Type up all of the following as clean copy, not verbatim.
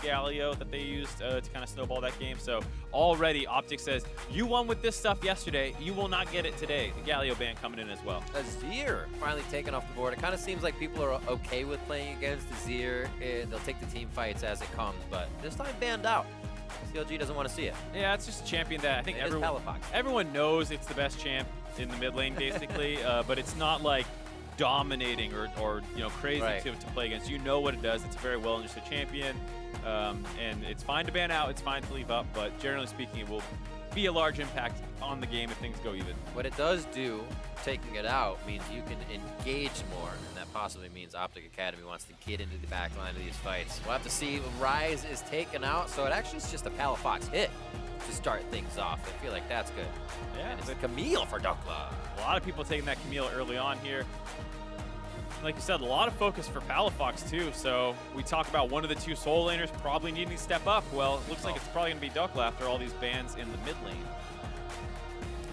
Galio that they used to kind of snowball that game. So already OpTic says, you won with this stuff yesterday, you will not get it today. The Galio ban coming in as well. Azir finally taken off the board. It kind of seems like people are okay with playing against Azir, and they'll take the team fights as it comes, but this time banned out. CLG doesn't want to see it. Yeah, it's just a champion that I think everyone knows it's the best champ in the mid lane, basically, but it's not like dominating or you know, crazy to play against. You know what it does. It's a very well understood champion, and it's fine to ban out. It's fine to leave up, but generally speaking, it will be a large impact on the game if things go even. What it does do, taking it out, means you can engage more, and that possibly means OpTic Academy wants to get into the back line of these fights. We'll have to see. Rise is taken out, so it actually is just a Palafox hit to start things off. I feel like that's good. Yeah, and it's a Camille for Duckla. A lot of people taking that Camille early on here. Like you said, a lot of focus for Palafox too, so we talk about one of the two soul laners probably needing to step up. Well, it looks like it's probably going to be Duckla after all these bans in the mid lane.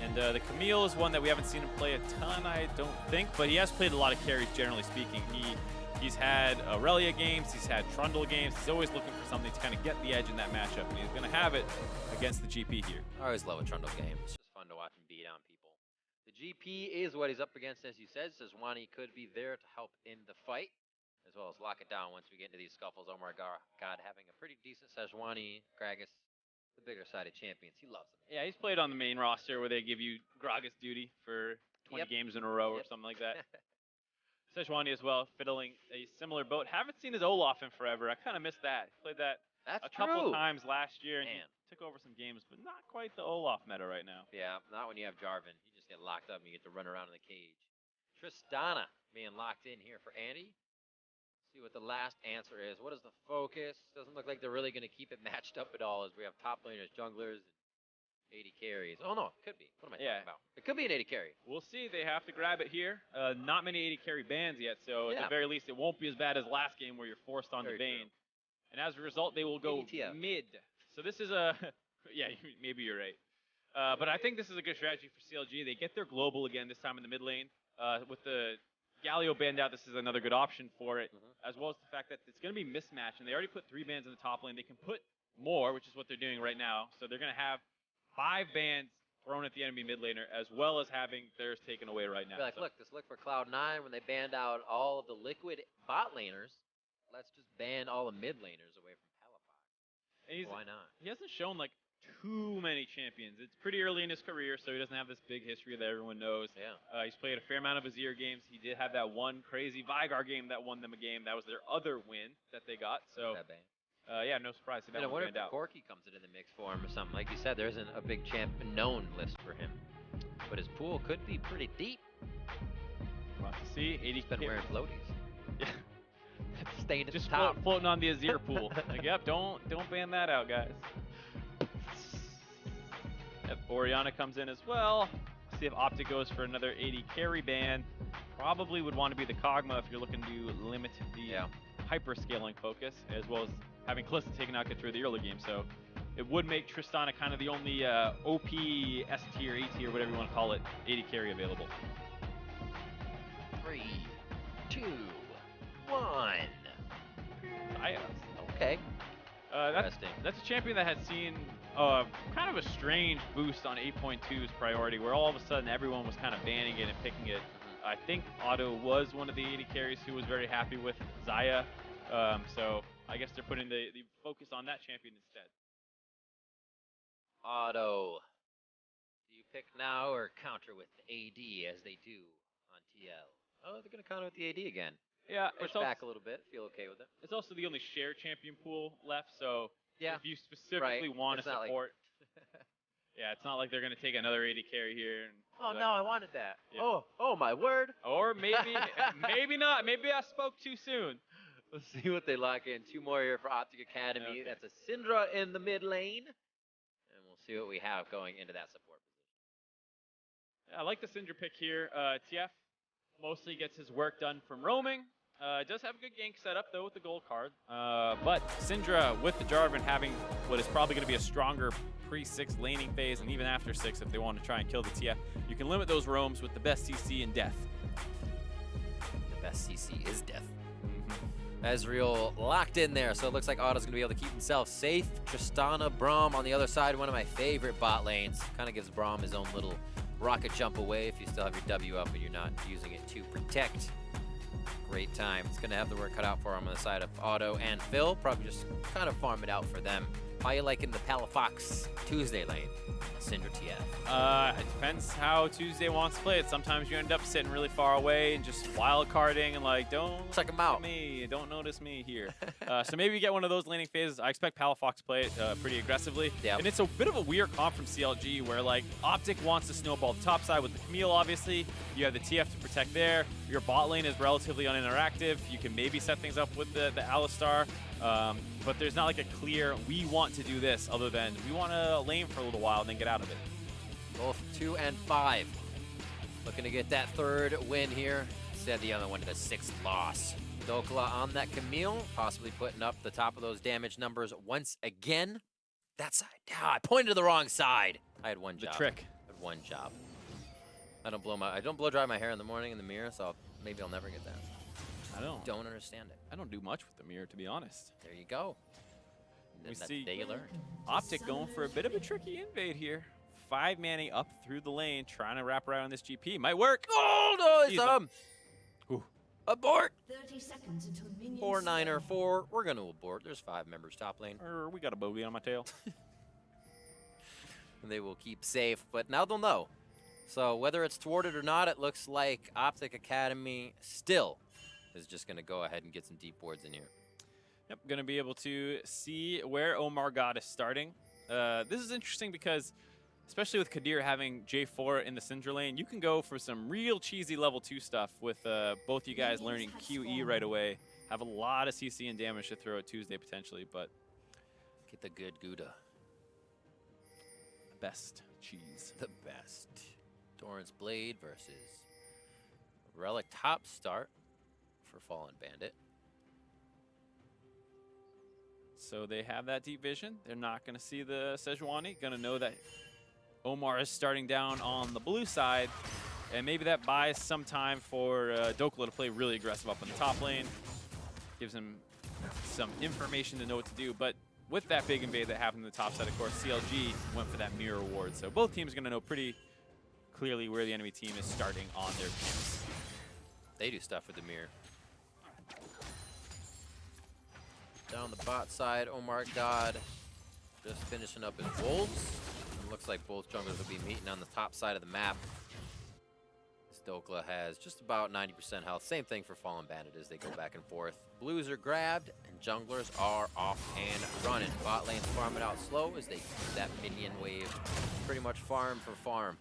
And the Camille is one that we haven't seen him play a ton, I don't think, but he has played a lot of carries, generally speaking. He's had Aurelia games, he's had Trundle games, he's always looking for something to kind of get the edge in that matchup, and he's going to have it against the GP here. I always love a Trundle game. It's just fun to watch him beat on people. The GP is what he's up against, as you said. Sejuani could be there to help in the fight, as well as lock it down once we get into these scuffles. Oh my God, having a pretty decent Sejuani. Gragas, the bigger sided champions. He loves them. Yeah, he's played on the main roster where they give you Gragas duty for 20 games in a row or something like that. Sejuani as well, fiddling a similar boat. Haven't seen his Olaf in forever. I kind of missed that. Played that a couple of times last year, and he took over some games, but not quite the Olaf meta right now. Yeah, not when you have Jarvan. You just get locked up and you get to run around in the cage. Tristana being locked in here for Andy. See what the last answer is. What is the focus? Doesn't look like they're really going to keep it matched up at all, as we have top laners, junglers, and 80 carries. Oh no, it could be. What am I talking about? It could be an 80 carry. We'll see. They have to grab it here. Not many 80 carry bans yet, so at the very least, it won't be as bad as last game where you're forced on the Bane. And as a result, they will go mid. So this is a, yeah, maybe you're right. But I think this is a good strategy for CLG. They get their global again, this time in the mid lane. With the Galio banned out, this is another good option for it, as well as the fact that it's going to be mismatched. And they already put 3 bans in the top lane. They can put more, which is what they're doing right now. So they're going to have 5 bans thrown at the enemy mid laner, as well as having theirs taken away right now. Like, look, this look for Cloud9 when they banned out all of the liquid bot laners. Let's just ban all the mid laners away from Palafox. Why not? He hasn't shown like too many champions. It's pretty early in his career, so he doesn't have this big history that everyone knows. Yeah. He's played a fair amount of Azir games. He did have that one crazy Vigar game that won them a game. That was their other win that they got. So yeah, no surprise. I wonder if Corki comes into the mix for him or something. Like you said, there isn't a big champ known list for him, but his pool could be pretty deep. We'll have to see. 80's been wearing floaties. Yeah. Staying at just the top. Floating on the Azir pool. Like, yep, don't ban that out, guys. Yep, Orianna comes in as well. See if OpTic goes for another 80 carry ban. Probably would want to be the Kog'Maw if you're looking to limit the hyper scaling focus, as well as having Kalista taken out get through the early game. So it would make Tristana kind of the only OP S tier, A tier, whatever you want to call it, 80 carry available. 3, 2, 1. Okay. That's a champion that had seen kind of a strange boost on 8.2's priority, where all of a sudden everyone was kind of banning it and picking it. I think Otto was one of the 80 carries who was very happy with Xayah. So I guess they're putting the focus on that champion instead. Otto. Do you pick now or counter with AD as they do on TL? Oh, they're going to counter with the AD again. Yeah, push back a little bit. Feel okay with it. It's also the only shared champion pool left, so if you specifically want to support, yeah, it's not like they're gonna take another 80 carry here. And oh no, I wanted that. Yeah. Oh my word. Or maybe, maybe not. Maybe I spoke too soon. Let's see what they lock in. 2 more here for OpTic Academy. That's a Syndra in the mid lane, and we'll see what we have going into that support position. Yeah, I like the Syndra pick here. TF mostly gets his work done from roaming. Does have a good gank setup though with the gold card, but Syndra with the Jarvan having what is probably going to be a stronger pre-6 laning phase, and even after 6 if they want to try and kill the TF, you can limit those roams with the best CC in death. The best CC is death. Ezreal locked in there, so it looks like Otto's going to be able to keep himself safe. Tristana, Braum on the other side, one of my favorite bot lanes. Kind of gives Braum his own little rocket jump away if you still have your W up and you're not using it to protect. Great time. It's going to have the work cut out for him on the side of Otto and Phil. Probably just kind of farm it out for them. How you liking the Palafox Tuesday lane? Syndra TF. It depends how Tuesday wants to play it. Sometimes you end up sitting really far away and just wild carding and like, don't check him out. Don't notice me here. So maybe you get one of those laning phases. I expect Palafox to play it pretty aggressively. Yep. And it's a bit of a weird comp from CLG where like OpTic wants to snowball the top side with the Camille, obviously. You have the TF to protect there. Your bot lane is relatively uninteractive. You can maybe set things up with the Alistar. But there's not like a clear, we want to do this, other than we want to lane for a little while and then get out of it. Both 2 and 5. Looking to get that 3rd win here. Instead, the other one to the 6th loss. Dokla on that Camille, possibly putting up the top of those damage numbers once again. That side. I pointed to the wrong side. I had one job. The trick. I had one job. I don't blow dry my hair in the morning in the mirror, so maybe I'll never get that. I don't understand it. I don't do much with the mirror, to be honest. There you go. We see day you learn. OpTic going for a bit of a tricky invade here. 5 manning up through the lane, trying to wrap around this GP. Might work. Oh, no, it's abort. 30 seconds until minions 4-9-4. We're going to abort. There's 5 members top lane. We got a bogey on my tail. And they will keep safe, but now they'll know. So whether it's thwarted or not, it looks like OpTic Academy still is just going to go ahead and get some deep wards in here. Yep, going to be able to see where MarkZ is starting. This is interesting because, especially with Kadir having J4 in the Syndra lane, you can go for some real cheesy level 2 stuff with both you guys learning QE right away. Have a lot of CC and damage to throw at Tuesday potentially, but get the good Gouda. The best cheese. The best. Doran's Blade versus Relic top start for Fallen Bandit. So they have that deep vision. They're not going to see the Sejuani. Going to know that Omar is starting down on the blue side. And maybe that buys some time for Dokla to play really aggressive up in the top lane. Gives him some information to know what to do. But with that big invade that happened in the top side, of course, CLG went for that mirror ward. So both teams are going to know pretty clearly where the enemy team is starting on their camps. They do stuff with the mirror. Down the bot side, MarkZ just finishing up his wolves. It looks like both junglers will be meeting on the top side of the map. Dokla has just about 90% health. Same thing for Fallen Bandit as they go back and forth. Blues are grabbed, and junglers are off and running. Bot lane's farming out slow as they keep that minion wave pretty much farm for farm.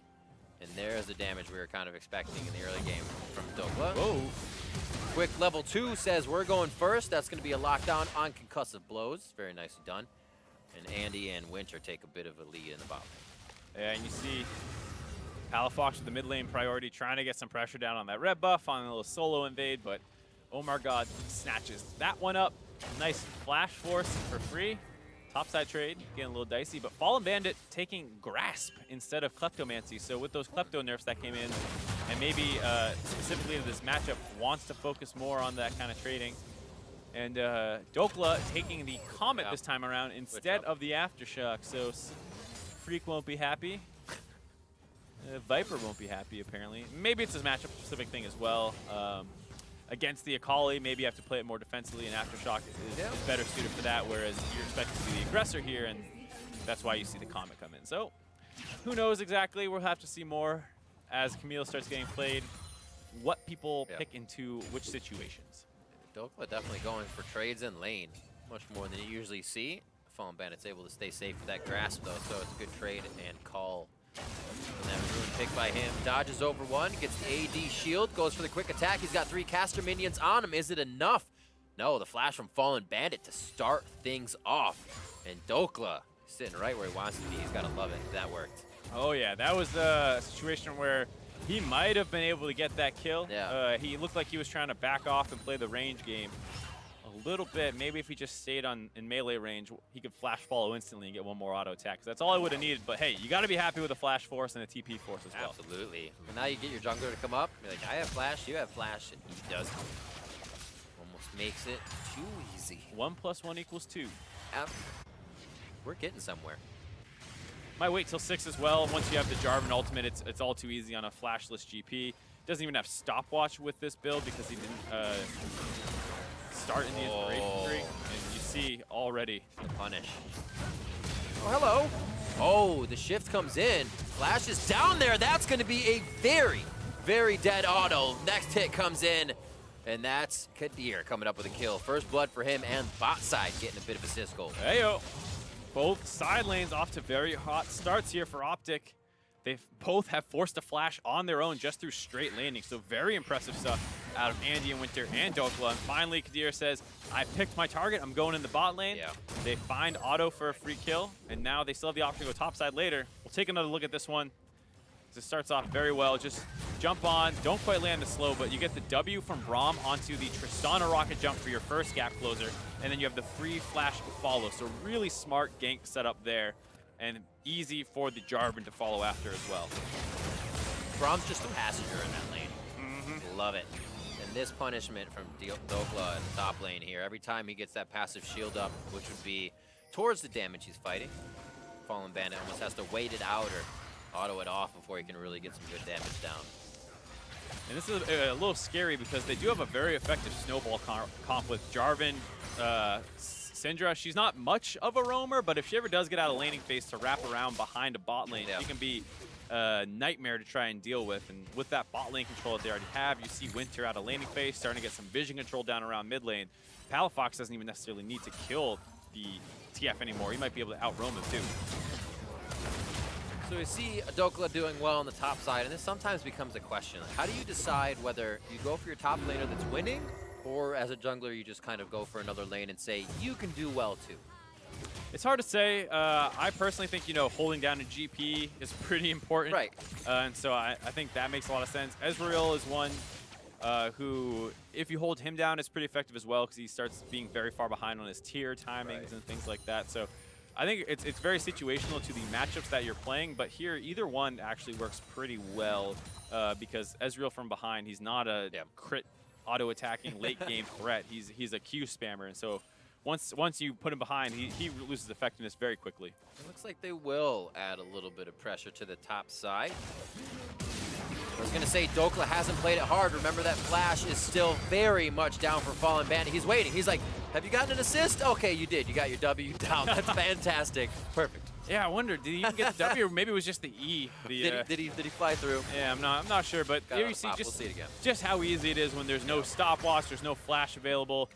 And there's the damage we were kind of expecting in the early game from Dokla. Whoa. Quick level 2 says we're going first. That's going to be a lockdown on concussive blows. Very nicely done. And Andy and Winter take a bit of a lead in the bot lane. Yeah, and you see Palafox with the mid lane priority, trying to get some pressure down on that red buff on a little solo invade, but MarkZ snatches that one up. Nice flash force for free. Topside trade, getting a little dicey, but Fallen Bandit taking Grasp instead of Kleptomancy. So with those Klepto nerfs that came in, and maybe specifically in this matchup, wants to focus more on that kind of trading. And Dokla taking the Comet this time around instead of the Aftershock. So Freak won't be happy. Viper won't be happy, apparently. Maybe it's a matchup-specific thing as well. Against the Akali, maybe you have to play it more defensively, and Aftershock is better suited for that, whereas you're expected to be the aggressor here, and that's why you see the Comet come in. So, who knows exactly? We'll have to see more as Camille starts getting played, what people pick into which situations. Dokla definitely going for trades in lane, much more than you usually see. Fallen Bandit's able to stay safe with that Grasp, though, so it's a good trade and call. And that ruined pick by him. Dodges over one, gets the AD shield, goes for the quick attack. He's got 3 caster minions on him. Is it enough? No, the flash from Fallen Bandit to start things off. And Dokla sitting right where he wants to be. He's got to love it. That worked. Oh, yeah. That was a situation where he might have been able to get that kill. Yeah. He looked like he was trying to back off and play the range game a little bit. Maybe if he just stayed in melee range, he could flash follow instantly and get one more auto attack. That's all I would have needed. But hey, you got to be happy with a flash force and a TP force as well. Absolutely. And now you get your jungler to come up. You're like, I have flash, you have flash, and he doesn't. Almost makes it too easy. 1 + 1 = 2. We're getting somewhere. Might wait till 6 as well. Once you have the Jarvan ultimate, it's all too easy on a flashless GP. Doesn't even have stopwatch with this build because he didn't start in the inspiration tree. And you see already the punish. Oh, hello. Oh, the shift comes in. Flash is down there. That's going to be a very, very dead auto. Next hit comes in, and that's Kadir coming up with a kill. First blood for him, and bot side getting a bit of assist goal. Heyo. Both side lanes off to very hot starts here for OpTic. They both have forced a flash on their own just through straight landing. So very impressive stuff out of Andy and Winter and Dokla. And finally, Kadir says, I picked my target. I'm going in the bot lane. Yeah. They find Auto for a free kill. And now they still have the option to go topside later. We'll take another look at this one. This starts off very well. Just jump on. Don't quite land the slow, but you get the W from Braum onto the Tristana rocket jump for your first gap closer. And then you have the free flash to follow. So really smart gank setup there. And easy for the Jarvan to follow after as well. Braum's just a passenger in that lane. Love it. And this punishment from Dokla in the top lane here, every time he gets that passive shield up, which would be towards the damage he's fighting, Fallen Bandit almost has to wait it out or auto it off before he can really get some good damage down. And this is a little scary because they do have a very effective snowball comp with Jarvan, Syndra. She's not much of a roamer, but if she ever does get out of laning phase to wrap around behind a bot lane, she can be a nightmare to try and deal with. And with that bot lane control that they already have, you see Winter out of laning phase, starting to get some vision control down around mid lane. Palafox doesn't even necessarily need to kill the TF anymore. He might be able to outroam him too. So we see Dokla doing well on the top side, and this sometimes becomes a question. Like, how do you decide whether you go for your top laner that's winning, or as a jungler, you just kind of go for another lane and say, you can do well too? It's hard to say. I personally think, holding down a GP is pretty important. Right. And so I think that makes a lot of sense. Ezreal is one who, if you hold him down, is pretty effective as well because he starts being very far behind on his tier timings and things like that. So I think it's very situational to the matchups that you're playing, but here either one actually works pretty well because Ezreal from behind, he's not a crit auto-attacking late-game threat. He's a Q spammer, and so once you put him behind, he loses effectiveness very quickly. It looks like they will add a little bit of pressure to the top side. I was going to say Dokla hasn't played it hard. Remember that flash is still very much down for Fallen Bandit. He's waiting. He's like, have you gotten an assist? Okay, you did. You got your W down. That's fantastic. Perfect. Yeah, I wonder, did he even get the W, or maybe it was just the E? Did he fly through? Yeah, I'm not sure, but here you see just how easy it is when there's no stopwatch, there's no flash available.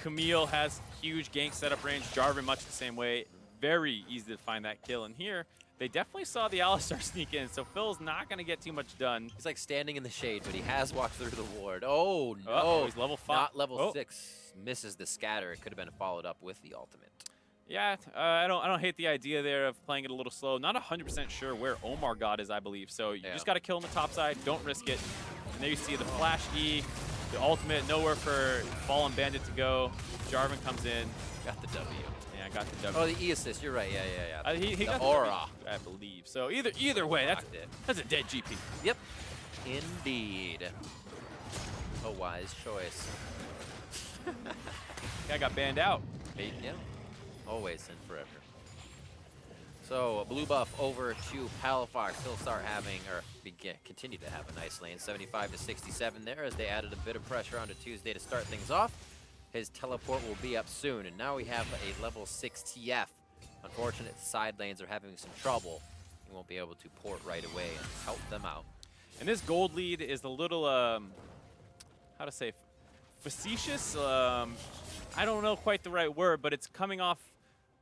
Camille has huge gank setup range. Jarvan much the same way. Very easy to find that kill. And here, they definitely saw the Alistar sneak in, so Phil's not going to get too much done. He's like standing in the shade, but he has walked through the ward. Oh, no. Oh, he's level 5. Not level 6. Misses the scatter. It could have been followed up with the ultimate. Yeah, I don't hate the idea there of playing it a little slow. Not 100% sure where Omar God is, I believe. So you just got to kill him the top side. Don't risk it. And there you see the flash E, the ultimate, nowhere for Fallen Bandit to go. Jarvan comes in. Got the W. Yeah, got the W. Oh, the E assist. You're right. Yeah. He got the aura, W, I believe. So either way, that's a dead GP. Yep. Indeed. A wise choice. Guy got banned out. Yeah. Always and forever. So blue buff over to Palafox. He'll start having, or continue to have a nice lane. 75 to 67 there as they added a bit of pressure onto Tuesday to start things off. His teleport will be up soon, and now we have a level 6 TF. Unfortunate side lanes are having some trouble. He won't be able to port right away and help them out. And this gold lead is a little, how to say, facetious. I don't know quite the right word, but it's coming off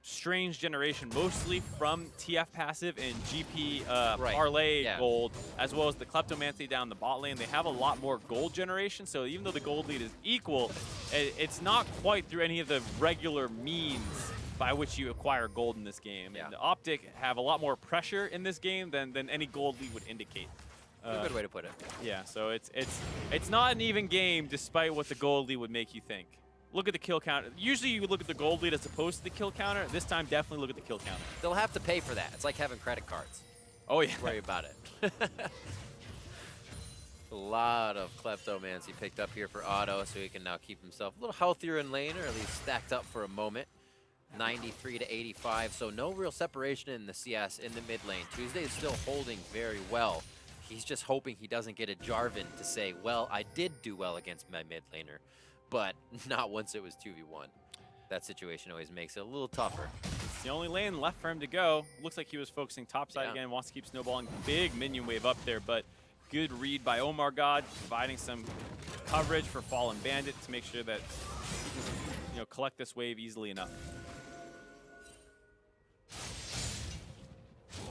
strange generation, mostly from TF passive and GP parlay gold, as well as the Kleptomancy down the bot lane. They have a lot more gold generation, so even though the gold lead is equal, it's not quite through any of the regular means by which you acquire gold in this game. And the OpTic have a lot more pressure in this game than any gold lead would indicate. A good way to put it. Yeah, so it's not an even game despite what the gold lead would make you think. Look at the kill counter. Usually you look at the gold lead as opposed to the kill counter. This time, definitely look at the kill counter. They'll have to pay for that. It's like having credit cards. Oh, yeah. Don't worry about it. A lot of kleptomancy picked up here for Otto, so he can now keep himself a little healthier in lane, or at least stacked up for a moment. 93 to 85, so no real separation in the CS in the mid lane. Tuesday is still holding very well. He's just hoping he doesn't get a Jarvan to say, well, I did do well against my mid laner, but not once it was 2v1. That situation always makes it a little tougher. It's the only lane left for him to go. Looks like he was focusing topside again, wants to keep snowballing. Big minion wave up there, but good read by MarkZ, providing some coverage for Fallen Bandit to make sure that he can, collect this wave easily enough.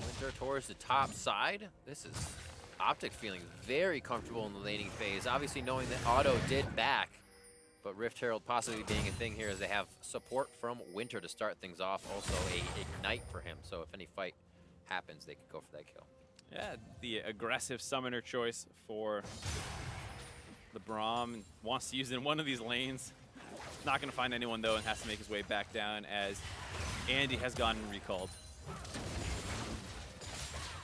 Winter towards the top side. This is OpTic feeling very comfortable in the laning phase. Obviously knowing that Otto did back, but Rift Herald possibly being a thing here as they have support from Winter to start things off. Also a Ignite for him, so if any fight happens, they could go for that kill. Yeah, the aggressive summoner choice for the Braum. Wants to use it in one of these lanes. Not going to find anyone, though, and has to make his way back down as Andy has gotten recalled.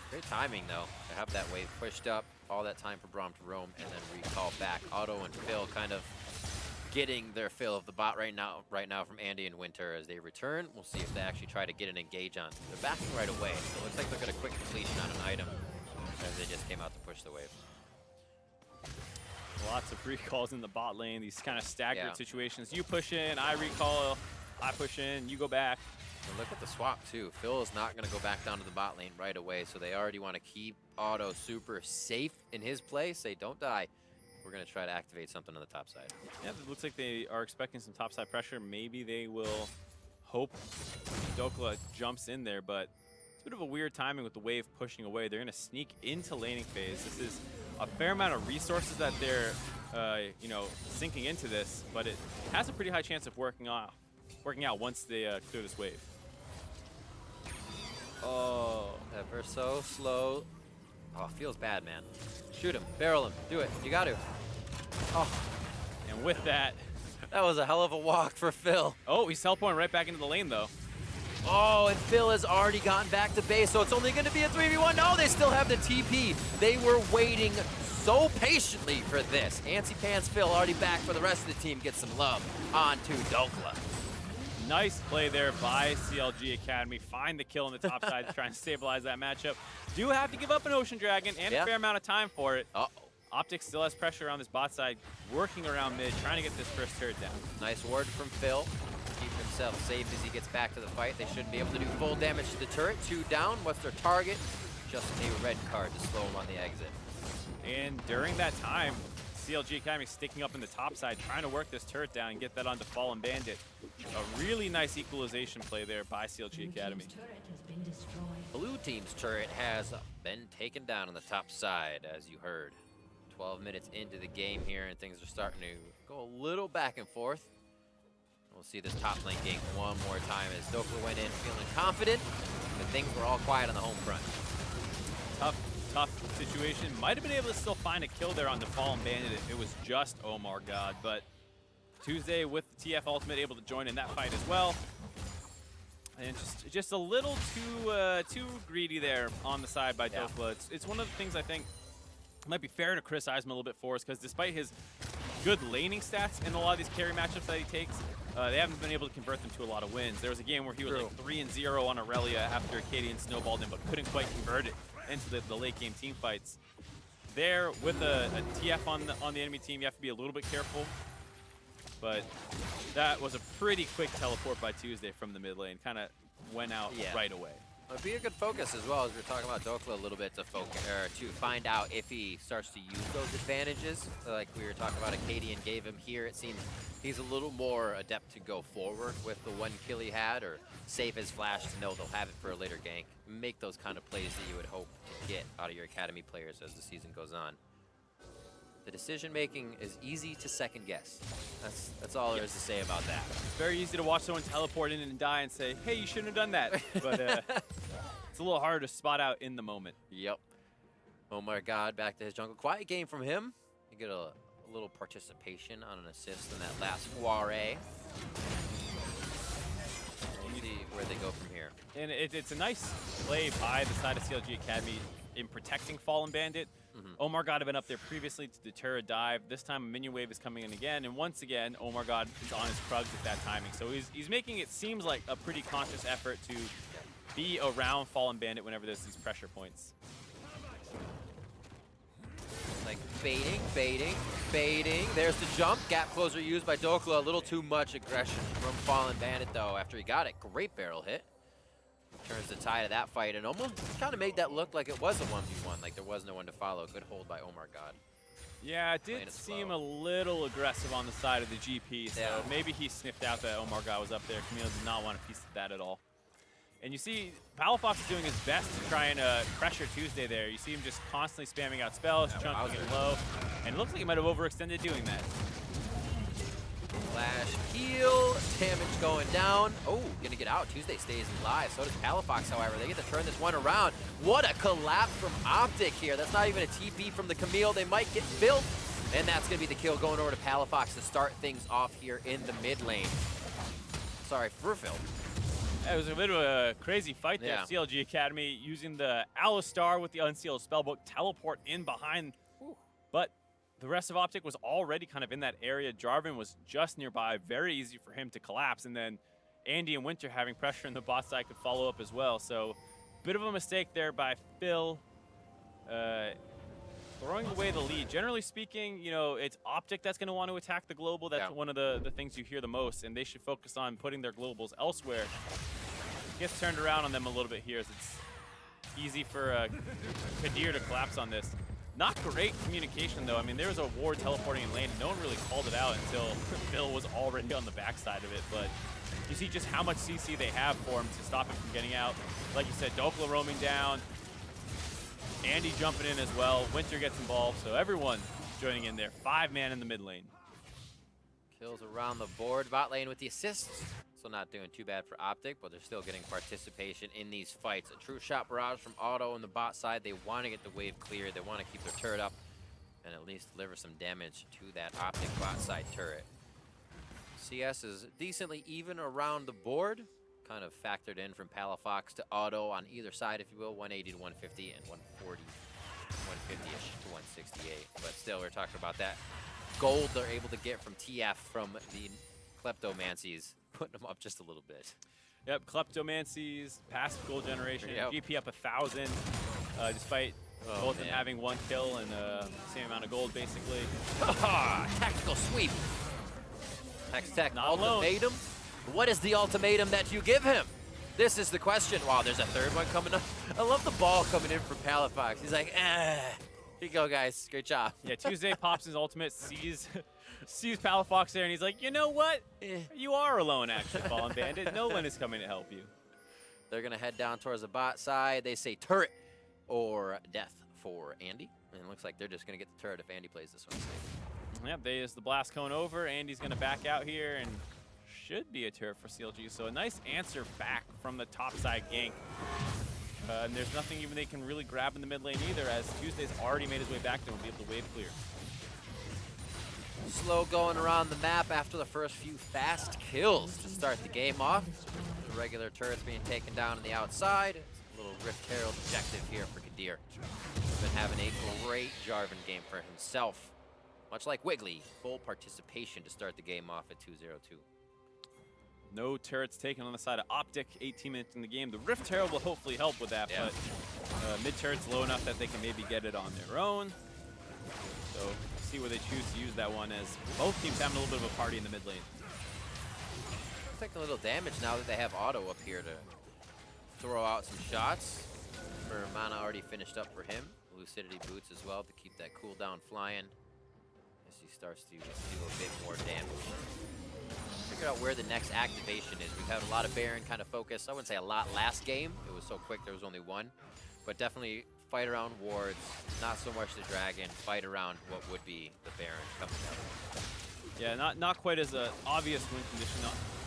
Great timing, though, to have that wave pushed up, all that time for Braum to roam, and then recall back. Otto and Phil kind of getting their fill of the bot right now from Andy and Winter as they return. We'll see if they actually try to get an engage on. They're backing right away, so it looks like they're going to quick completion on an item as they just came out to push the wave. Lots of recalls in the bot lane, these kind of staggered situations. You push in, I recall, I push in, you go back. And look at the swap, too. Phil is not going to go back down to the bot lane right away, so they already want to keep Otto super safe in his play. Say, don't die. We're going to try to activate something on the top side. Yeah, it looks like they are expecting some topside pressure. Maybe they will hope Dokla jumps in there, but it's a bit of a weird timing with the wave pushing away. They're going to sneak into laning phase. This is a fair amount of resources that they're, sinking into this, but it has a pretty high chance of working out once they clear this wave. Oh, ever so slow. Oh, feels bad, man. Shoot him, barrel him, do it. You got to. Oh, and with that, that was a hell of a walk for Phil. Oh, he's teleporting right back into the lane, though. Oh, and Phil has already gotten back to base, so it's only going to be a 3v1. No, they still have the TP. They were waiting so patiently for this. Antsy Pants Phil already back for the rest of the team. Get some love onto Dokla. Nice play there by CLG Academy. Find the kill on the top side to try and stabilize that matchup. Do have to give up an Ocean Dragon and a fair amount of time for it. OpTic still has pressure on this bot side, working around mid, trying to get this first turret down. Nice word from Phil. Keep himself safe as he gets back to the fight. They shouldn't be able to do full damage to the turret. 2 down. What's their target? Just a red card to slow him on the exit. And during that time, CLG Academy sticking up in the top side, trying to work this turret down and get that onto Fallen Bandit. A really nice equalization play there by CLG Academy. Blue team's turret has been taken down on the top side, as you heard. 12 minutes into the game here, and things are starting to go a little back and forth. We'll see this top lane game one more time as Dokla went in feeling confident, but things were all quiet on the home front. Tough situation. Might have been able to still find a kill there on the Fallen Bandit if it was just MarkZ, but Tuesday with the TF Ultimate able to join in that fight as well. And just a little too greedy there on the side by Dokla. It's one of the things I think might be fair to criticize him a little bit for, is because despite his good laning stats in a lot of these carry matchups that he takes, they haven't been able to convert them to a lot of wins. There was a game where he was like 3-0 on Aurelia after Acadian snowballed him, but couldn't quite convert it into the late game team fights. There, with a TF on the enemy team, you have to be a little bit careful. But that was a pretty quick teleport by Tuesday from the mid lane. Kind of went out right away. It'd be a good focus as well, as we were talking about Dokla a little bit, to focus to find out if he starts to use those advantages. Like we were talking about, Acadian gave him here. It seems he's a little more adept to go forward with the 1 kill he had, or save his flash to know they'll have it for a later gank. Make those kind of plays that you would hope to get out of your academy players as the season goes on. The decision making is easy to second guess. That's all there is to say about that. It's very easy to watch someone teleport in and die and say, hey, you shouldn't have done that. But it's a little harder to spot out in the moment. Yep. MarkZ back to his jungle. Quiet game from him. You get a little participation on an assist in that last foray. We'll see where they go from here. And it's a nice play by the side of CLG Academy in protecting Fallen Bandit. OmarGod had been up there previously to deter a dive. This time a minion wave is coming in again, and once again, OmarGod is on his Krugs with that timing. So he's making it seems like a pretty conscious effort to be around Fallen Bandit whenever there's these pressure points. Like baiting, baiting, baiting. There's the jump. Gap closer used by Dokla. A little too much aggression from Fallen Bandit, though, after he got it. Great barrel hit. Turns the tide of that fight, and almost kind of made that look like it was a 1v1, like there was no one to follow. Good hold by OmarGod. Yeah, it did seem a little aggressive on the side of the GP, so maybe he sniffed out that OmarGod was up there. Camille did not want a piece of that at all. And you see, Palafox is doing his best to try and pressure Tuesday there. You see him just constantly spamming out spells, chunking it low, and it looks like he might have overextended doing that. Flash heal, damage going down. Oh, gonna get out. Tuesday stays alive. So does Palafox, however. They get to turn this one around. What a collapse from OpTic here. That's not even a TP from the Camille. They might get built. And that's gonna be the kill going over to Palafox to start things off here in the mid lane. Sorry, Furfield. It was a bit of a crazy fight there. CLG Academy using the Alistar with the Unsealed Spellbook, teleport in behind. But the rest of OpTic was already kind of in that area. Jarvan was just nearby, very easy for him to collapse. And then Andy and Winter having pressure in the bot side could follow up as well. So bit of a mistake there by Phil, throwing away the lead. Generally speaking, you know, it's OpTic that's going to want to attack the global. That's one of the things you hear the most, and they should focus on putting their globals elsewhere. Gets turned around on them a little bit here, as it's easy for Kadir to collapse on this. Not great communication, though. I mean, there was a ward teleporting in lane, and no one really called it out until Phil was already on the backside of it. But you see just how much CC they have for him to stop him from getting out. Like you said, Dokla roaming down, Andy jumping in as well. Winter gets involved, so everyone joining in there. 5-man in the mid lane. Kills around the board. Bot lane with the assists. So not doing too bad for OpTic, but they're still getting participation in these fights. A true shot barrage from Auto on the bot side. They want to get the wave clear. They want to keep their turret up and at least deliver some damage to that OpTic bot side turret. CS is decently even around the board. Kind of factored in from Palafox to Auto on either side, if you will. 180 to 150 and 140, 150-ish to 168. But still, we're talking about that gold they're able to get from TF from the Kleptomancies, putting them up just a little bit. Yep, Kleptomancies, past gold generation, GP up 1,000, despite both of them having 1 kill and the same amount of gold, basically. Tactical sweep. Hextech Not ultimatum. alone. What is the ultimatum that you give him? This is the question. Wow, there's a third one coming up. I love the ball coming in from Palafox. He's like, here you go, guys. Great job. Yeah, Tuesday pops his ultimate, sees Palafox there, and he's like, you know what? You are alone, actually, Fallen Bandit. No one is coming to help you. They're going to head down towards the bot side. They say turret or death for Andy. And it looks like they're just going to get the turret if Andy plays this one safe. Yep, they is the blast cone over. Andy's going to back out here, and should be a turret for CLG. So a nice answer back from the top side gank. And there's nothing even they can really grab in the mid lane either, as Tuesday's already made his way back there and will be able to wave clear. Slow going around the map after the first few fast kills to start the game off. The regular turrets being taken down on the outside. It's a little Rift Herald objective here for Kadir. He's been having a great Jarvan game for himself. Much like Wiggly, full participation to start the game off at 2-0-2. No turrets taken on the side of OpTic, 18 minutes in the game. The Rift Herald will hopefully help with that, but mid turret's low enough that they can maybe get it on their own. So see where they choose to use that one, as both teams having a little bit of a party in the mid lane. Taking a little damage now that they have Auto up here to throw out some shots. For mana already finished up for him. Lucidity boots as well to keep that cooldown flying as he starts to do a bit more damage. Figure out where the next activation is. We've had a lot of Baron kind of focus. I wouldn't say a lot last game. It was so quick there was only one. But definitely fight around wards, not so much the dragon, fight around what would be the Baron coming out. Yeah, not quite as an obvious win condition.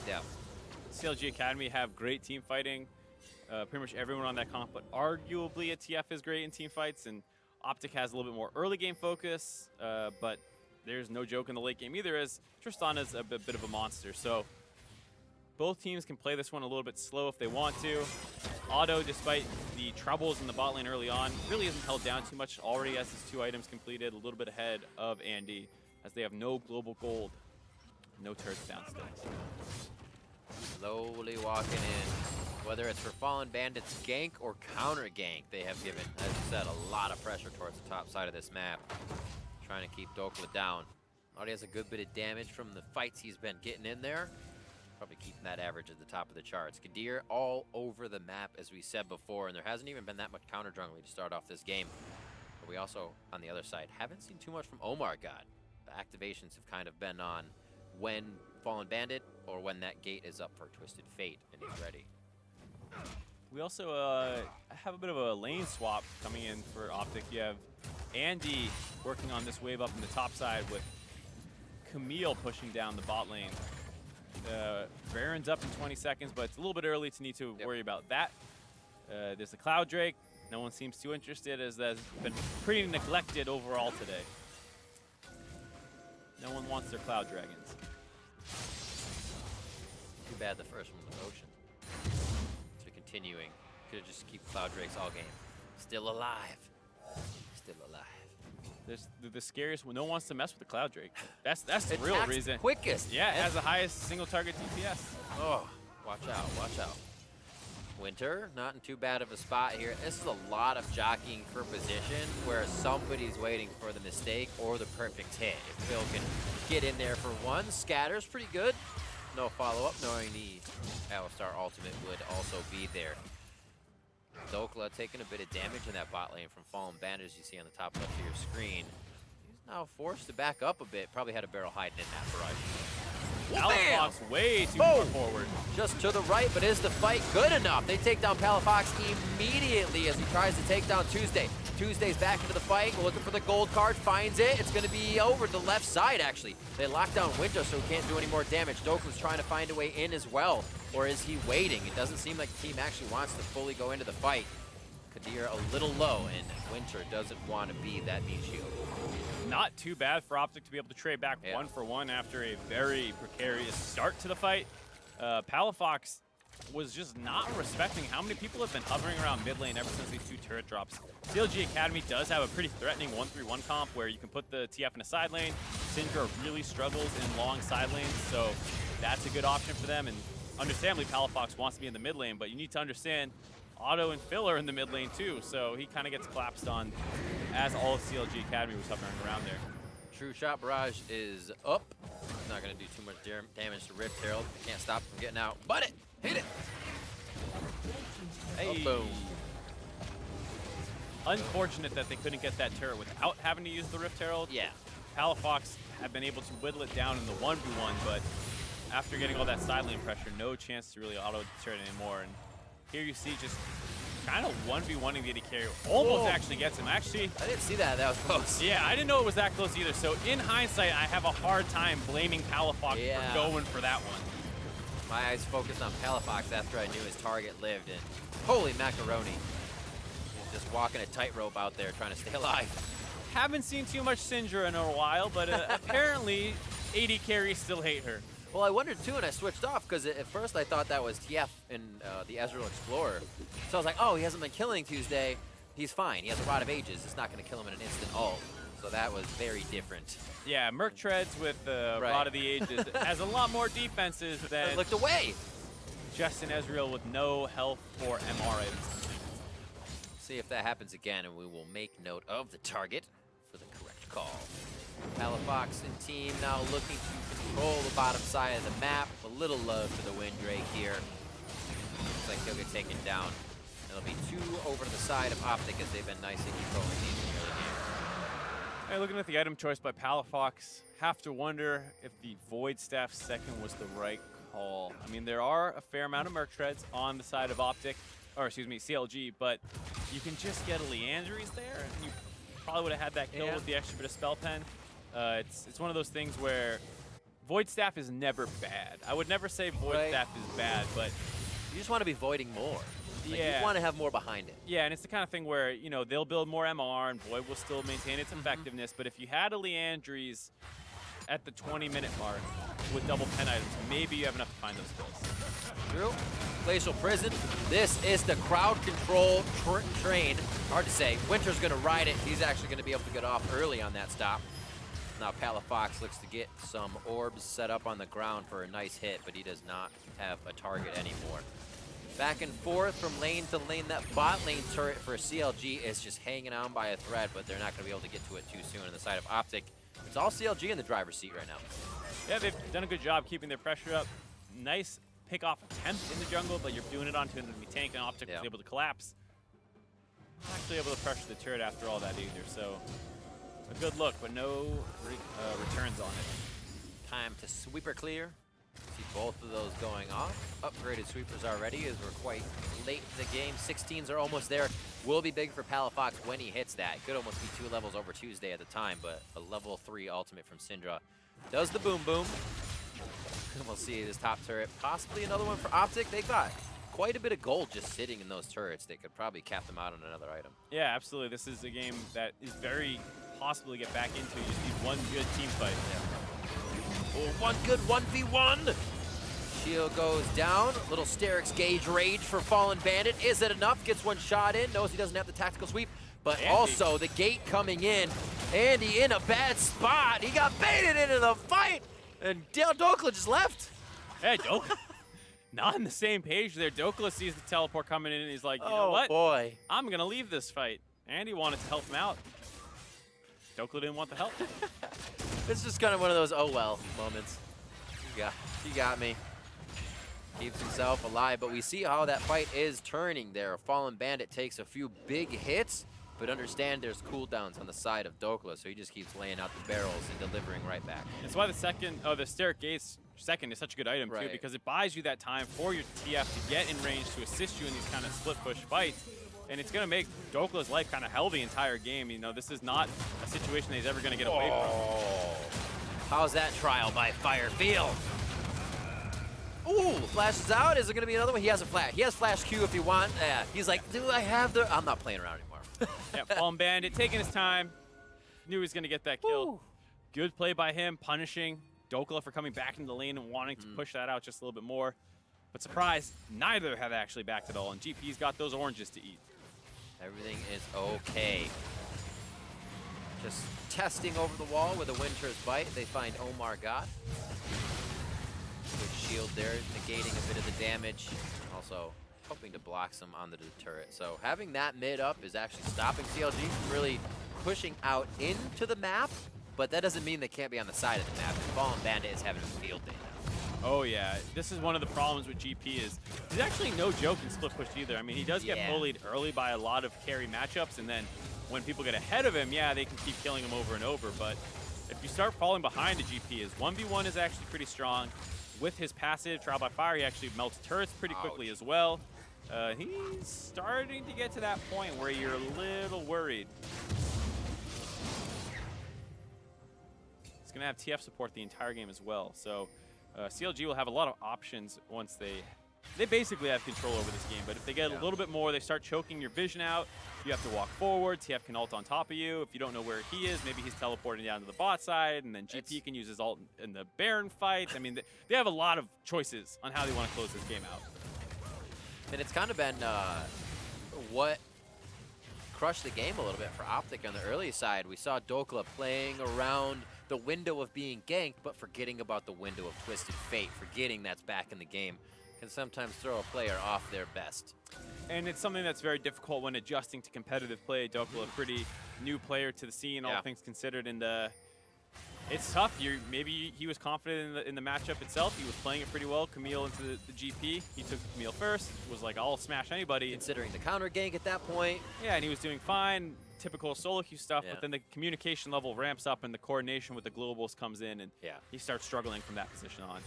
Yeah. CLG Academy have great team fighting. Pretty much everyone on that comp, but arguably a TF is great in team fights, and OpTic has a little bit more early game focus, but there's no joke in the late game either, as Tristana's a bit of a monster. So both teams can play this one a little bit slow if they want to. Auto, despite the troubles in the bot lane early on, really isn't held down too much. Already has his 2 items completed, a little bit ahead of Andy, as they have no global gold. No turrets down still. Slowly walking in. Whether it's for Fallen Bandits gank or counter gank, they have given, as you said, a lot of pressure towards the top side of this map. Trying to keep Dokla down. Already has a good bit of damage from the fights he's been getting in there. Probably keeping that average at the top of the charts. Kadir all over the map, as we said before, and there hasn't even been that much counter jungling to start off this game. But we also, on the other side, haven't seen too much from Omar God. The activations have kind of been on when Fallen Bandit or when that gate is up for Twisted Fate and he's ready. We also have a bit of a lane swap coming in for OpTic. You have Andy working on this wave up in the top side with Camille pushing down the bot lane. Baron's up in 20 seconds, but it's a little bit early to need to worry about that. There's the Cloud Drake. No one seems too interested, as that's been pretty neglected overall today. No one wants their Cloud Dragons. Too bad the first one was Ocean. So continuing. Could have just keep Cloud Drakes all game. Still alive. Still alive. There's the scariest one. No one wants to mess with the Cloud Drake. That's the real reason. Quickest. Yeah, it has the highest single target DPS. Oh, watch out, watch out. Winter, not in too bad of a spot here. This is a lot of jockeying for position where somebody's waiting for the mistake or the perfect hit. If Phil can get in there for one, scatters pretty good. No follow-up, knowing the Alistar ultimate would also be there. Dokla taking a bit of damage in that bot lane from Fallen Bandit, as you see on the top left of your screen. He's now forced to back up a bit. Probably had a barrel hiding in that barrage. Palafox way too far forward. Just to the right, but is the fight good enough? They take down Palafox immediately as he tries to take down Tuesday. Tuesday's back into the fight, looking for the gold card, finds it. It's going to be over to the left side, actually. They lock down Winter, so he can't do any more damage. Dokla's trying to find a way in as well, or is he waiting? It doesn't seem like the team actually wants to fully go into the fight. Kadir a little low, and Winter doesn't want to be that meat shield. Not too bad for OpTic to be able to trade back 1 for 1 after a very precarious start to the fight. Palafox was just not respecting how many people have been hovering around mid lane ever since these 2 turret drops. CLG Academy does have a pretty threatening 1-3-1 comp where you can put the TF in a side lane. Syndra really struggles in long side lanes, so that's a good option for them. And understandably, Palafox wants to be in the mid lane, but you need to understand Otto and Phil are in the mid lane too, so he kind of gets collapsed on as all of CLG Academy was hovering around there. True Shot Barrage is up. Not going to do too much damage to Rift Herald. Can't stop him from getting out. But it! Hit it! Hey. Oh, boom. Unfortunate that they couldn't get that turret without having to use the Rift Herald. Yeah. Palafox have been able to whittle it down in the 1v1, but after getting all that side lane pressure, no chance to really auto turret anymore. And here you see just kind of 1v1ing the AD carry. Almost actually gets him. Actually, I didn't see that. That was close. Yeah, I didn't know it was that close either. So in hindsight, I have a hard time blaming Palafox for going for that one. My eyes focused on Palafox after I knew his target lived, and holy macaroni. He's just walking a tightrope out there trying to stay alive. Haven't seen too much Syndra in a while, but apparently AD carries still hate her. Well, I wondered too, and I switched off because at first I thought that was TF in the Ezreal Explorer. So I was like, oh, he hasn't been killing Tuesday. He's fine. He has a Rod of Ages. It's not going to kill him in an instant ult. So that was very different. Yeah, Merc Treads with Rod of the Ages has a lot more defenses than looked away. Justin Ezreal with no health or MR items. See if that happens again, and we will make note of the target for the correct call. Palafox and team now looking to control the bottom side of the map. A little love for the Windrake here. Looks like he'll get taken down. It'll be 2 over to the side of OpTic as they've been nicely controlling these in the early game. Hey, looking at the item choice by Palafox, have to wonder if the Void Staff second was the right call. I mean, there are a fair amount of Merc Treads on the side of OpTic, or excuse me, CLG, but you can just get a Leandry's there, and you probably would have had that kill with the extra bit of Spell Pen. It's one of those things where Void Staff is never bad. I would never say Void Staff is bad, but you just want to be voiding more. Like, you want to have more behind it. Yeah, and it's the kind of thing where, you know, they'll build more MR and Void will still maintain its effectiveness, but if you had a Leandry's at the 20-minute mark, with double pen items, maybe you have enough to find those kills. True. Glacial Prison. This is the crowd control train. Hard to say. Winter's going to ride it. He's actually going to be able to get off early on that stop. Now Palafox looks to get some orbs set up on the ground for a nice hit, but he does not have a target anymore. Back and forth from lane to lane. That bot lane turret for CLG is just hanging on by a thread, but they're not going to be able to get to it too soon on the side of OpTic. It's all CLG in the driver's seat right now. Yeah, they've done a good job keeping their pressure up. Nice pick-off attempt in the jungle, but you're doing it onto an enemy tank, and OpTic was able to collapse. Not actually able to pressure the turret after all that either, so a good look, but no returns on it. Time to sweeper clear. See both of those going off. Upgraded sweepers already as we're quite late in the game. 16s are almost there. Will be big for Palafox when he hits that. Could almost be 2 levels over Tuesday at the time, but a level 3 ultimate from Syndra does the boom boom. And we'll see this top turret. Possibly another one for OpTic. They got quite a bit of gold just sitting in those turrets. They could probably cap them out on another item. Yeah, absolutely. This is a game that is very possible to get back into. You just need one good team fight. Yeah. Oh, one good 1v1. Shield goes down. Little Sterix Gauge Rage for Fallen Bandit. Is it enough? Gets one shot in. Knows he doesn't have the tactical sweep. But Andy. Also the gate coming in. Andy in a bad spot. He got baited into the fight. And Dokla just left. Hey, Dokla. Not on the same page there. Dokla sees the teleport coming in and he's like, you know what? Boy. I'm going to leave this fight. Andy wanted to help him out. Dokla didn't want the help. It's just kind of one of those oh well moments. He got me. Keeps himself alive, but we see how that fight is turning there. Fallen Bandit takes a few big hits, but understand there's cooldowns on the side of Dokla, so he just keeps laying out the barrels and delivering right back. That's why the Sterric Gates second is such a good item too, because it buys you that time for your TF to get in range to assist you in these kind of split push fights. And it's going to make Dokla's life kind of hell the entire game. You know, this is not a situation that he's ever going to get away from. How's that trial by Firefield? Ooh, flashes out. Is there going to be another one? He has a flash. He has flash Q if you want. He's like, do I have the... I'm not playing around anymore. Yeah, Fallen Bandit taking his time. Knew he was going to get that kill. Ooh. Good play by him, punishing Dokla for coming back into the lane and wanting to push that out just a little bit more. But surprise, neither have actually backed at all, and GP's got those oranges to eat. Everything is okay. Just testing over the wall with a Winter's Bite. They find MarkZ. Good shield there, negating a bit of the damage. Also hoping to block some onto the turret. So having that mid up is actually stopping CLG from really pushing out into the map, but that doesn't mean they can't be on the side of the map. And Fallen Bandit is having a field day now. Oh yeah, this is one of the problems with GP is he's actually no joke in split push either. I mean, he does get bullied early by a lot of carry matchups, and then when people get ahead of him, yeah, they can keep killing him over and over. But if you start falling behind a GP, his 1v1 is actually pretty strong. With his passive, Trial by Fire, he actually melts turrets pretty quickly as well. He's starting to get to that point where you're a little worried. He's going to have TF support the entire game as well. So CLG will have a lot of options once they basically have control over this game. But if they get a little bit more, they start choking your vision out. You have to walk forward. TF can ult on top of you. If you don't know where he is, maybe he's teleporting down to the bot side, and then GP can use his ult in the Baron fight. I mean, they have a lot of choices on how they want to close this game out. And it's kind of been what crushed the game a little bit for OpTic on the early side. We saw Dokla playing around the window of being ganked, but forgetting about the window of Twisted Fate, forgetting that's back in the game. Can sometimes throw a player off their best. And it's something that's very difficult when adjusting to competitive play. Dokla, a pretty new player to the scene, all things considered, and it's tough. Maybe he was confident in the matchup itself. He was playing it pretty well. Camille into the GP. He took Camille first. Was like, I'll smash anybody. Considering the counter gank at that point. Yeah, and he was doing fine. Typical solo queue stuff, but then the communication level ramps up and the coordination with the globals comes in, and he starts struggling from that position on.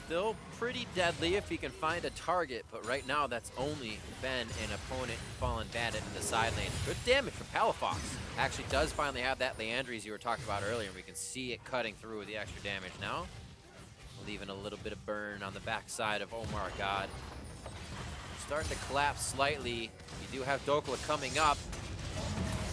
Still pretty deadly if he can find a target, but right now that's only been an opponent Fallen Bandit in the side lane. Good damage from Palafox. Actually does finally have that Leandries you were talking about earlier, and we can see it cutting through with the extra damage now. Leaving a little bit of burn on the backside of MarkZ. Starting to collapse slightly. You do have Dokla coming up.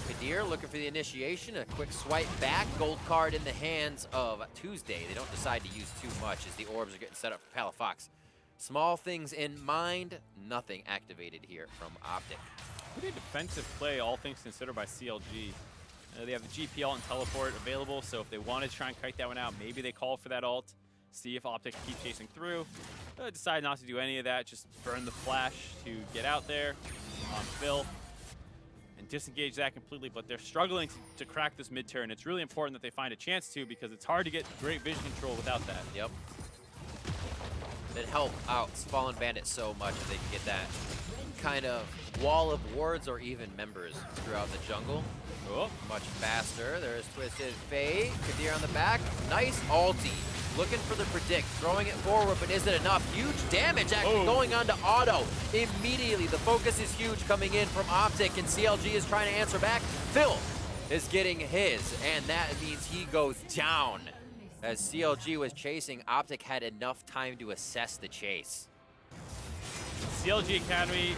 Could Kadir looking for the initiation, a quick swipe back, gold card in the hands of Tuesday. They don't decide to use too much as the orbs are getting set up for Palafox. Small things in mind, nothing activated here from OpTic. Pretty defensive play, all things considered, by CLG. They have the GP ult and teleport available, so if they want to try and kite that one out, maybe they call for that ult, see if OpTic keep chasing through. Decide not to do any of that, just burn the flash to get out there on Phil and disengage that completely, but they're struggling to crack this mid-turn. It's really important that they find a chance to, because it's hard to get great vision control without that. Yep. It helped out Fallen Bandit so much if they can get that kind of wall of wards or even members throughout the jungle. Oh. Much faster. There's Twisted Fate. Kadir on the back. Nice ulti. Looking for the predict. Throwing it forward, but is it enough? Huge damage actually going on to Auto. Immediately, the focus is huge coming in from OpTic, and CLG is trying to answer back. Phil is getting his, and that means he goes down. As CLG was chasing, OpTic had enough time to assess the chase. CLG Academy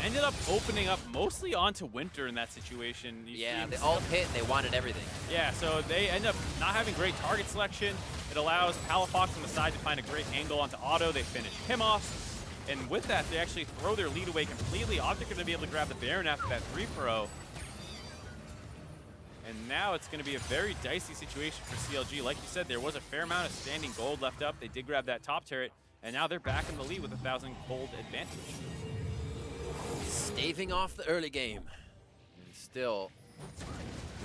ended up opening up mostly onto Winter in that situation. Yeah, the ult hit and they wanted everything. Yeah, so they end up not having great target selection. It allows Palafox on the side to find a great angle onto Auto. They finish him off. And with that, they actually throw their lead away completely. OpTic are going to be able to grab the Baron after that 3-0. And now it's going to be a very dicey situation for CLG. Like you said, there was a fair amount of standing gold left up. They did grab that top turret, and now they're back in the lead with 1,000 gold advantage. Staving off the early game. And still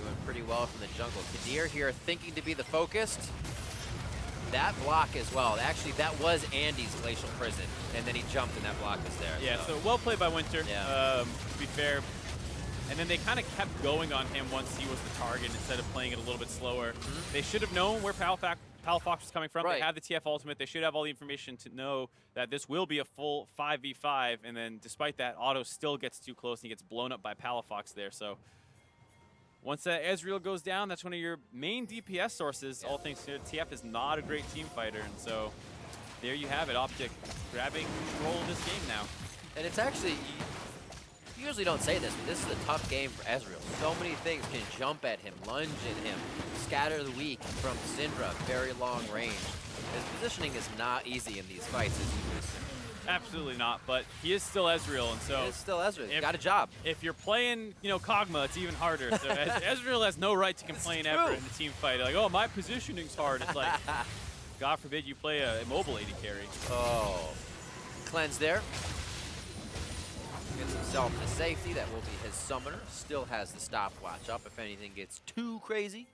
doing pretty well from the jungle. Kadir here thinking to be the focused. That block as well. Actually, that was Andy's Glacial Prison, and then he jumped and that block was there. Yeah, so well played by Winter, yeah. To be fair. And then they kind of kept going on him once he was the target instead of playing it a little bit slower. They should have known where Palafox was coming from. Right. They have the TF ultimate. They should have all the information to know that this will be a full 5v5. And then despite that, Auto still gets too close and he gets blown up by Palafox there. So once that Ezreal goes down, that's one of your main DPS sources. Yeah. All things considered, TF is not a great team fighter. And so there you have it, OpTic grabbing control of this game now. And it's actually, you usually don't say this, but this is a tough game for Ezreal. So many things can jump at him, lunge at him, scatter the weak from Syndra, very long range. His positioning is not easy in these fights, as you would assume. Absolutely not, but he is still Ezreal, and so... He is still Ezreal, he's got a job. If you're playing, Kog'Maw, it's even harder. So Ezreal has no right to complain ever in a team fight. Like, oh, my positioning's hard. It's like, God forbid you play a mobile AD carry. Oh. Cleanse there. Gets himself to safety. That will be his summoner. Still has the stopwatch up if anything gets too crazy.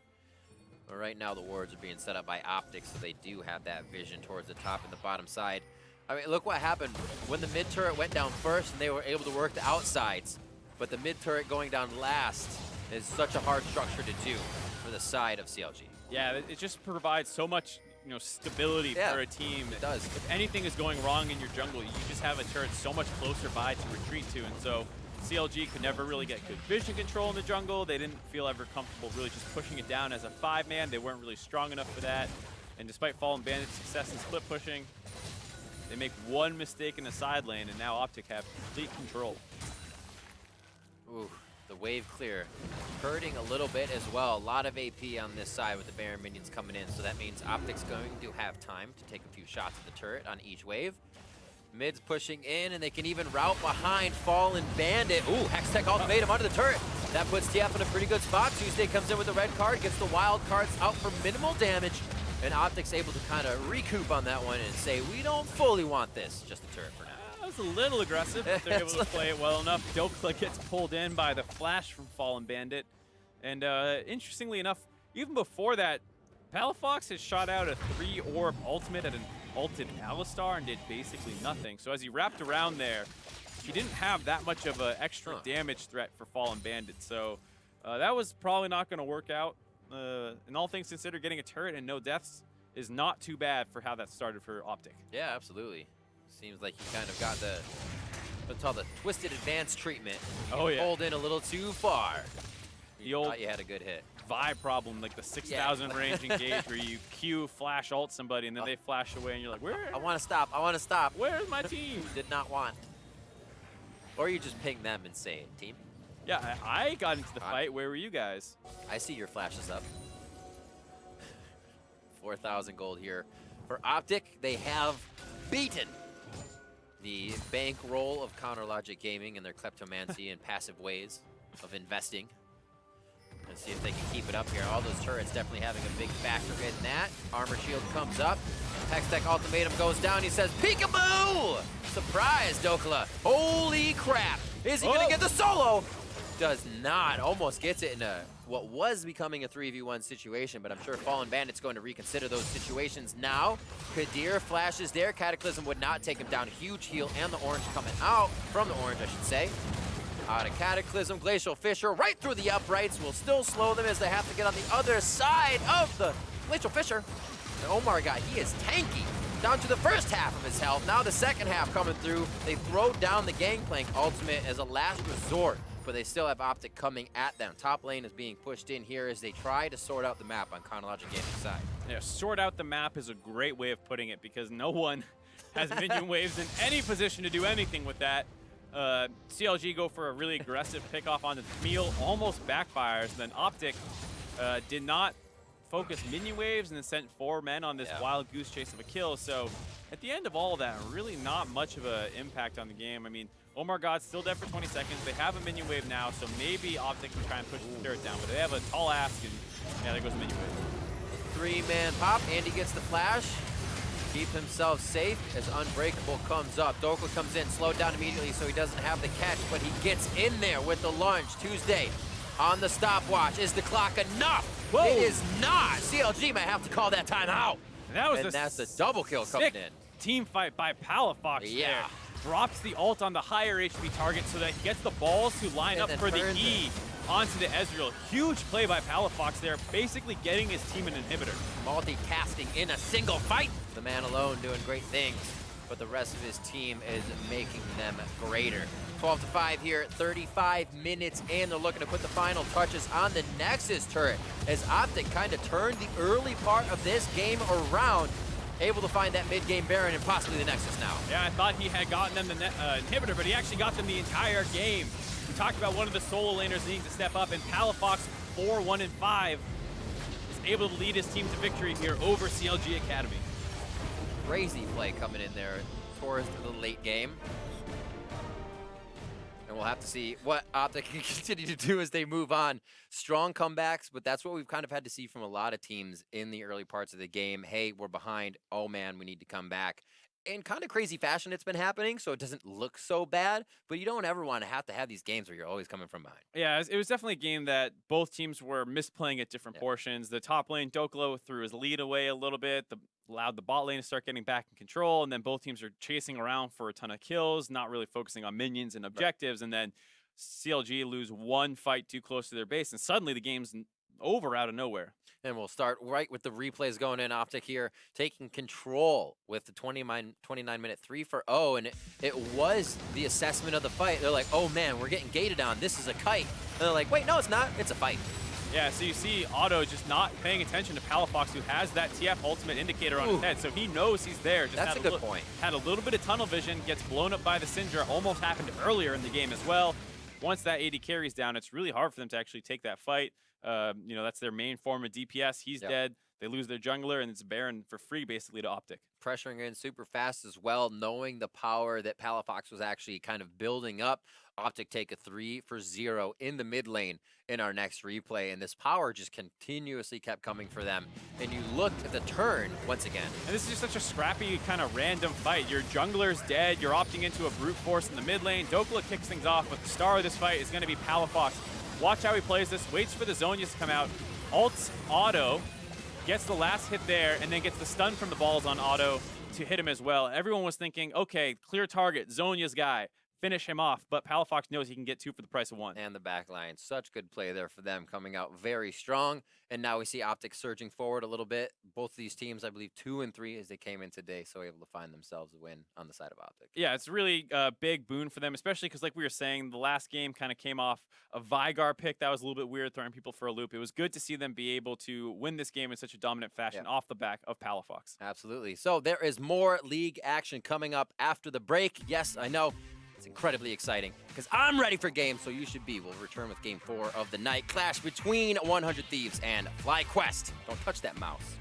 But right now the wards are being set up by OpTic, so they do have that vision towards the top and the bottom side. I mean, look what happened when the mid turret went down first and they were able to work the outsides. But the mid turret going down last is such a hard structure to do for the side of CLG. Yeah, it just provides so much stability for a team. It does. If anything is going wrong in your jungle, you just have a turret so much closer by to retreat to. And so CLG could never really get good vision control in the jungle. They didn't feel ever comfortable really just pushing it down as a 5-man. They weren't really strong enough for that. And despite Fallen Bandit's success in split pushing, they make one mistake in the side lane, and now OpTic have complete control. Ooh, the wave clear. Hurting a little bit as well. A lot of AP on this side with the Baron minions coming in, so that means OpTic's going to have time to take a few shots at the turret on each wave. Mid's pushing in, and they can even route behind Fallen Bandit. Ooh, Hextech ultimatum under the turret. That puts TF in a pretty good spot. Tuesday comes in with the red card, gets the wild cards out for minimal damage, and OpTic's able to kind of recoup on that one and say, we don't fully want this, just the turret for now. That was a little aggressive, but they're able to play it well enough. Dokla gets pulled in by the flash from Fallen Bandit. And interestingly enough, even before that, Palafox has shot out a 3-orb ultimate at an ulted Alistar and did basically nothing. So as he wrapped around there, he didn't have that much of an extra damage threat for Fallen Bandit. So that was probably not going to work out. And all things considered, getting a turret and no deaths is not too bad for how that started for OpTic. Yeah, absolutely. Seems like he kind of got the, let's call the twisted advanced treatment. Oh yeah. Pulled in a little too far. The old thought you had a good hit. vibe problem, like the 6,000 range engage where you Q flash ult somebody and then they flash away and you're like, where? I want to stop. I want to stop. Where's my team? Did not want. Or you just ping them and say, team. Yeah, I got into the fight. Where were you guys? I see your flashes up. 4,000 gold here. For OpTic, they have beaten the bankroll of CLG Gaming and their kleptomancy and passive ways of investing. Let's see if they can keep it up here. All those turrets definitely having a big factor in that. Armor shield comes up. Hextech ultimatum goes down. He says, peekaboo! Surprise, Dokla. Holy crap. Is he going to get the solo? Does not. Almost gets it in what was becoming a 3v1 situation, but I'm sure Fallen Bandit's going to reconsider those situations now. Kadir flashes there. Cataclysm would not take him down. Huge heal, and the orange coming out from the orange, I should say. Out of Cataclysm, Glacial Fissure right through the uprights will still slow them as they have to get on the other side of the Glacial Fissure. And Omar guy, he is tanky. Down to the first half of his health. Now the second half coming through. They throw down the Gangplank ultimate as a last resort, but they still have OpTic coming at them. Top lane is being pushed in here as they try to sort out the map on CLG Gaming's side. Yeah, sort out the map is a great way of putting it because no one has minion waves in any position to do anything with that. CLG go for a really aggressive pickoff on the meal, almost backfires. And then OpTic did not focus minion waves and then sent 4 men on this wild goose chase of a kill. So at the end of all of that, really not much of an impact on the game. I mean, Omar God's still dead for 20 seconds. They have a minion wave now, so maybe OpTic can try and push the turret down. But they have a tall ask, and yeah, there goes the minion wave. 3-man pop. Andy gets the flash. Keep himself safe as Unbreakable comes up. Dokla comes in, slowed down immediately so he doesn't have the catch, but he gets in there with the lunge. Tuesday on the stopwatch. Is the clock enough? Whoa. It is not. CLG might have to call that time out. And that's the double kill coming in. Team fight by Palafox there. Drops the ult on the higher HP target so that he gets the balls to line up for the E onto the Ezreal. Huge play by Palafox there, basically getting his team an inhibitor. Multitasking in a single fight. The man alone doing great things, but the rest of his team is making them greater. 12-5 here, 35 minutes in. They're looking to put the final touches on the Nexus turret as OpTic kind of turned the early part of this game around, able to find that mid-game Baron and possibly the Nexus now. Yeah, I thought he had gotten them the inhibitor, but he actually got them the entire game. We talked about one of the solo laners needing to step up, and Palafox, 4-1-5, is able to lead his team to victory here over CLG Academy. Crazy play coming in there towards the late game. And we'll have to see what OpTic can continue to do as they move on. Strong comebacks, but that's what we've kind of had to see from a lot of teams in the early parts of the game. Hey, we're behind. Oh, man, we need to come back. In kind of crazy fashion, it's been happening, so it doesn't look so bad. But you don't ever want to have these games where you're always coming from behind. Yeah, it was definitely a game that both teams were misplaying at different portions. The top lane, Dokla, threw his lead away a little bit, allowed the bot lane to start getting back in control, and then both teams are chasing around for a ton of kills, not really focusing on minions and objectives, and then CLG lose one fight too close to their base, and suddenly the game's over out of nowhere. And we'll start right with the replays going in. OpTic here taking control with the 29-minute 3-for-0, and it was the assessment of the fight. They're like, oh man, we're getting gated on. This is a kite. And they're like, wait, no, it's not. It's a fight. Yeah, so you see Otto just not paying attention to Palafox, who has that TF ultimate indicator on his head, so he knows he's there. Just that's a good point. Had a little bit of tunnel vision, gets blown up by the Syndra. Almost happened earlier in the game as well. Once that AD carries down, it's really hard for them to actually take that fight. You know, that's their main form of DPS. He's dead. They lose their jungler, and it's Baron for free, basically, to OpTic. Pressuring in super fast as well, knowing the power that Palafox was actually kind of building up. OpTic take a 3-for-0 in the mid lane in our next replay, and this power just continuously kept coming for them. And you looked at the turn once again. And this is just such a scrappy, kind of random fight. Your jungler's dead. You're opting into a brute force in the mid lane. Dokla kicks things off, but the star of this fight is going to be Palafox. Watch how he plays this. Waits for the Zhonya's to come out. Ults Auto. Gets the last hit there, and then gets the stun from the balls on Auto to hit him as well. Everyone was thinking, okay, clear target, Zhonya's guy. Finish him off, but Palafox knows he can get 2 for the price of 1. And the back line, such good play there for them, coming out very strong. And now we see OpTic surging forward a little bit. Both of these teams, I believe, 2 and 3 as they came in today, so able to find themselves a win on the side of OpTic. Yeah, it's really a big boon for them, especially because, like we were saying, the last game kind of came off a Vygar pick that was a little bit weird, throwing people for a loop. It was good to see them be able to win this game in such a dominant fashion off the back of Palafox. Absolutely. So there is more league action coming up after the break. Yes, I know. It's incredibly exciting because I'm ready for games, so you should be. We'll return with game 4 of the night clash between 100 Thieves and FlyQuest. Don't touch that mouse.